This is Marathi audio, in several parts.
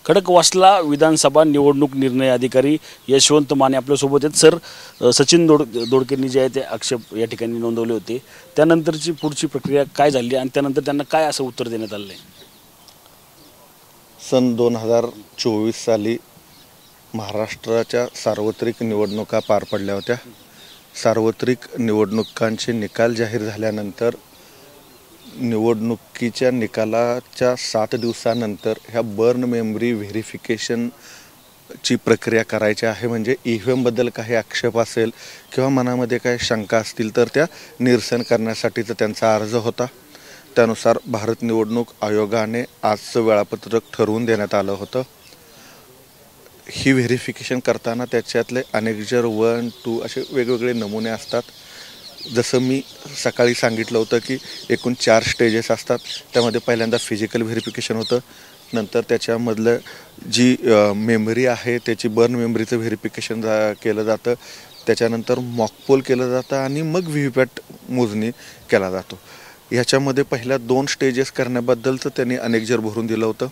खडकवासला विधानसभा निवडणूक निर्णय अधिकारी यशवंत माने आपल्यासोबत आहेत। सर, सचिन दोडकेंनी जे आहे ते आक्षेप या ठिकाणी नोंदवले होते, त्यानंतरची पुढची प्रक्रिया काय झाली आणि त्यानंतर त्यांना काय असं उत्तर देण्यात आलं आहे? सन 2024 साली महाराष्ट्राच्या सार्वत्रिक निवडणुका पार पडल्या होत्या। सार्वत्रिक निवडणुकांचे निकाल जाहीर झाल्यानंतर निवडणुकीच्या निकालाच्या 7 दिवसानंतर ह्या बर्न मेमरी व्हेरिफिकेशनची प्रक्रिया करायची आहे। म्हणजे EVM बद्दल काही आक्षेप असेल किंवा मनामध्ये काही शंका असतील तर त्या निरसन करण्यासाठीचा त्यांचा अर्ज होता। त्यानुसार भारत निवडणूक आयोगाने आजचं वेळापत्रक ठरवून देण्यात आलं होतं। ही व्हेरिफिकेशन करताना त्याच्यातले अनेक 1, 2 असे वेगवेगळे नमुने असतात। जसं मी सकाळी सांगितलं होतं की एकूण 4 स्टेजेस असतात। त्यामध्ये पहिल्यांदा फिजिकल व्हेरिफिकेशन होतं, नंतर त्याच्यामधलं जी मेमरी आहे त्याची बर्न मेमरीचं व्हेरिफिकेशन केलं जातं, त्याच्यानंतर मॉकपोल केलं जातं आणि मग व्हीव्हीपॅट मोजणी केला जातो। ह्याच्यामध्ये पहिल्या 2 स्टेजेस करण्याबद्दलचं त्यांनी अनेक भरून दिलं होतं।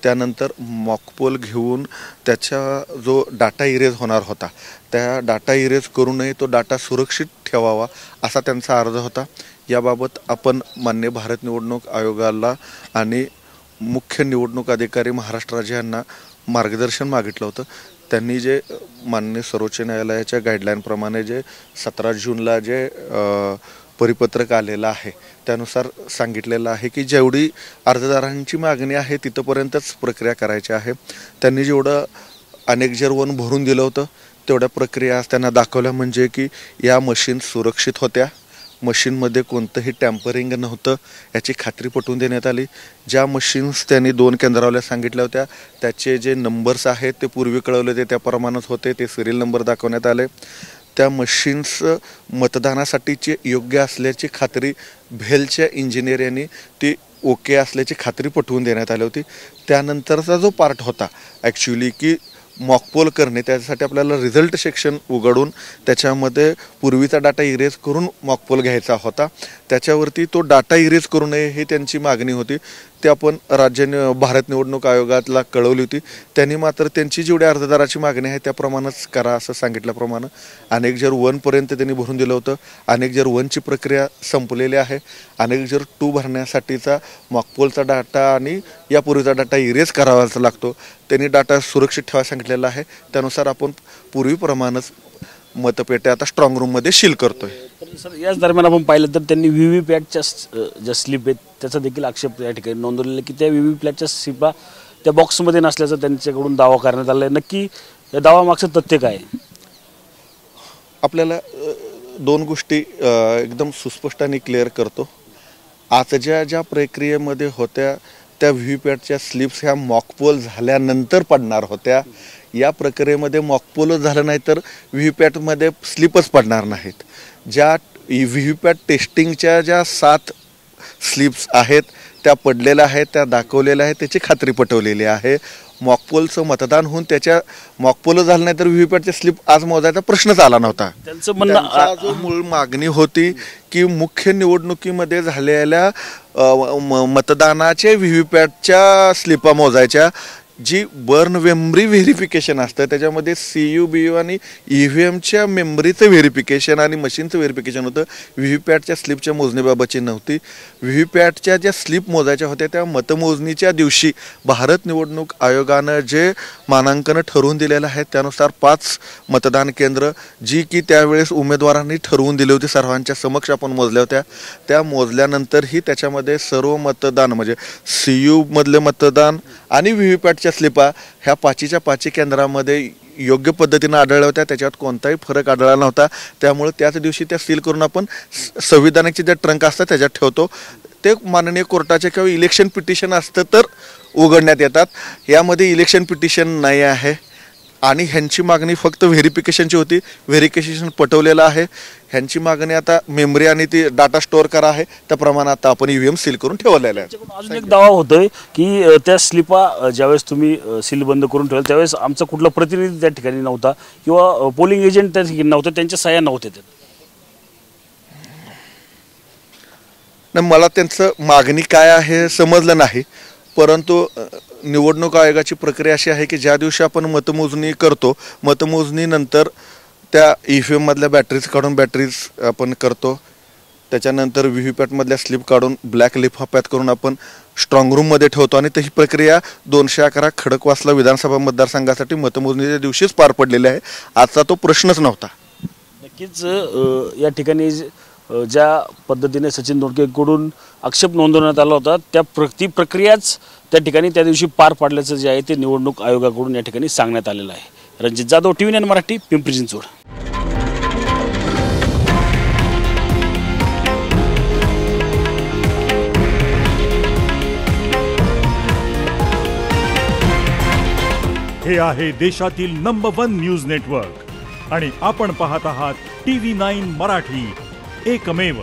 त्यानंतर मॉकपोल घेऊन त्याचा जो डाटा इरेज होणार होता त्या डाटा इरेज करू नये, तो डाटा सुरक्षित ठेवावा असा त्यांचा अर्ज होता। याबाबत आपण मान्य भारत निवडणूक आयोगाला आणि मुख्य निवडणूक अधिकारी महाराष्ट्र राज्य यांना मार्गदर्शन मागितलं होतं। त्यांनी जे मान्य सर्वोच्च न्यायालयाच्या गाईडलाईनप्रमाणे जे 17 जूनला जे परिपत्रक आलेलं आहे त्यानुसार सांगितलेलं आहे की जेवढी अर्जदारांची मागणी आहे तिथपर्यंतच प्रक्रिया करायची आहे। त्यांनी जेवढं अनेक 1 भरून दिलं होतं तेवढ्या प्रक्रिया त्यांना दाखवल्या, म्हणजे की या मशीन सुरक्षित होत्या, मशीनमध्ये कोणतंही टॅम्परिंग नव्हतं याची खात्री पटवून देण्यात आली। ज्या मशीन्स त्यांनी 2 केंद्रावल्या सांगितल्या होत्या त्याचे जे नंबर्स आहेत ते पूर्वी कळवले होते त्याप्रमाणेच होते, ते सिरियल नंबर दाखवण्यात आले। त्या मशीन्स मतदानासाठीचे योग्य असल्याची खात्री भेलच्या इंजिनियर यांनी ती ओके असल्याची खात्री पटवून देण्यात आली होती। त्यानंतरचा जो पार्ट होता ॲक्च्युली की मॉकपोल करणे, त्यासाठी आपल्याला रिझल्ट सेक्शन उघडून त्याच्यामध्ये पूर्वीचा डाटा इरेज करून मॉकपोल घ्यायचा होता। त्याच्यावरती तो डाटा इरेज करू नये ही त्यांची मागणी होती, ते आपण भारत निवडणूक आयोगाला कळवली होती। त्यांनी मात्र त्यांची जेवढी अर्जदाराची मागणी आहे त्याप्रमाणेच करा असं सांगितल्याप्रमाणे अनेक 1 पर्यंत त्यांनी भरून दिलं होतं। अनेक 1ची प्रक्रिया संपलेली आहे। अनेक 2 भरण्यासाठीचा मॉकपोलचा डाटा आणि यापूर्वीचा डाटा इरेज करावाच लागतो। त्यांनी डाटा सुरक्षित ठेवायला सांगितलेला आहे, त्यानुसार आपण पूर्वीप्रमाणेच मतपेट्या आता स्ट्रॉंग रूममध्ये सील करतोय। सर, याच दरम्यान आपण पाहिलं तर त्यांनी व्हीव्हीपॅटच्या ज्या स्लिप आहेत त्याचा देखील आक्षेप या ठिकाणी नोंदवलेला की त्या व्हीव्हीपॅटच्या स्लिपा त्या बॉक्समध्ये नसल्याचा त्यांच्याकडून दावा करण्यात आला आहे। नक्की या दावामागचं तथ्य काय आहे? आपल्याला 2 गोष्टी एकदम सुस्पष्ट आणि क्लिअर करतो। आज ज्या प्रक्रियेमध्ये होत्या त्या व्हीव्हीपॅटच्या स्लिप्स ह्या मॉकपोल झाल्यानंतर पडणार होत्या। या प्रक्रियेमध्ये मॉकपोलच झालं नाही तर व्हीव्हीपॅटमध्ये स्लिपच पडणार नाहीत। ज्या व्हीव्हीपॅट टेस्टिंगच्या ज्या 7 स्लिप्स आहेत त्या पडलेल्या आहेत, त्या दाखवलेल्या आहेत, त्याची खात्री पटवलेली आहे। मॉकपोलचं मतदान होऊन त्याच्या मॉकपोल झालं नाही तर व्हीव्हीपॅटचे स्लिप आज मोजायचा प्रश्नच आला नव्हता। त्यांचं म्हणणं जो मूळ मागणी होती की मुख्य निवडणुकीमध्ये झालेल्या मतदानाचे व्हीव्हीपॅटच्या स्लिपा मोजायच्या। जी बर्न मेमरी व्हेरिफिकेशन असतं त्याच्यामध्ये CUBU आणि EVMच्या मेमरीचं व्हेरिफिकेशन आणि मशीनचं व्हेरिफिकेशन होतं, व्हीव्हीपॅटच्या स्लिपच्या मोजणीबाबतची नव्हती। व्हीव्हीपॅटच्या ज्या स्लिप मोजायच्या होत्या त्या मतमोजणीच्या दिवशी भारत निवडणूक आयोगानं जे मानांकन ठरवून दिलेलं आहे त्यानुसार 5 मतदान केंद्र जी की त्यावेळेस उमेदवारांनी ठरवून दिली होती, सर्वांच्या समक्ष आपण मोजल्या होत्या। त्या मोजल्यानंतरही त्याच्यामध्ये सर्व मतदान म्हणजे CU मधले मतदान आणि व्हीव्हीपॅटच्या स्लिपा ह्या 5च्या 5 केंद्रामध्ये योग्य पद्धतीने आढळल्या होत्या, त्याच्यात कोणताही फरक आढळला नव्हता। त्यामुळे त्याच दिवशी त्या सील करून आपण संविधानाचे जे ट्रंक असतात त्याच्यात ठेवतो, ते माननीय कोर्टाचे किंवा इलेक्शन पिटिशन असतं तर उघडण्यात येतात। यामध्ये इलेक्शन पिटिशन नाही आहे आणि ह्यांची मागणी फक्त व्हेरिफिकेशनची होती, व्हेरिफिकेशन पटवलेलं आहे। ह्यांची मागणी आता मेमरी आणि ती डाटा स्टोअर करा आहे, त्याप्रमाणे आता आपण EVM सील करून ठेवलेलं आहे। अजून एक दावा होतोय की त्या स्लिपा ज्यावेळेस तुम्ही सील बंद करून ठेवलं त्यावेळेस आमचा कुठला प्रतिनिधी त्या ठिकाणी नव्हता किंवा पोलिंग एजंट त्या ठिकाणी नव्हतं, त्यांच्या सह्या नव्हत्या। मला त्यांचं मागणी काय आहे समजलं नाही, परंतु निवडणूक आयोगाची प्रक्रिया अशी आहे की ज्या दिवशी आपण मतमोजणी करतो, मतमोजणीनंतर त्या EVM मधल्या बॅटरीज काढून बॅटरीज आपण करतो, त्याच्यानंतर व्हीव्हीपॅटमधल्या स्लिप काढून ब्लॅक लिफाफ्यात करून आपण स्ट्रॉंग रूममध्ये ठेवतो आणि ही प्रक्रिया 211 खडकवासला विधानसभा मतदारसंघासाठी मतमोजणीच्या दिवशीच पार पडलेली आहे. आजचा तो प्रश्नच नव्हता. नक्कीच या ठिकाणी ज्या पद्धतीने सचिन दोडकेकडून आक्षेप नोंदवण्यात आला होता ती प्रक्रियाच त्या ठिकाणी त्या दिवशी पार पाडल्याचं जे आहे ते निवडणूक आयोगाकडून या ठिकाणी सांगण्यात आलेलं आहे. रणजित जाधव, TV9 मराठी, पिंपरी चिंचवड. हे आहे देशातील नंबर 1 न्यूज नेटवर्क आणि आपण पाहत आहात TV9 मराठी, एकमेव.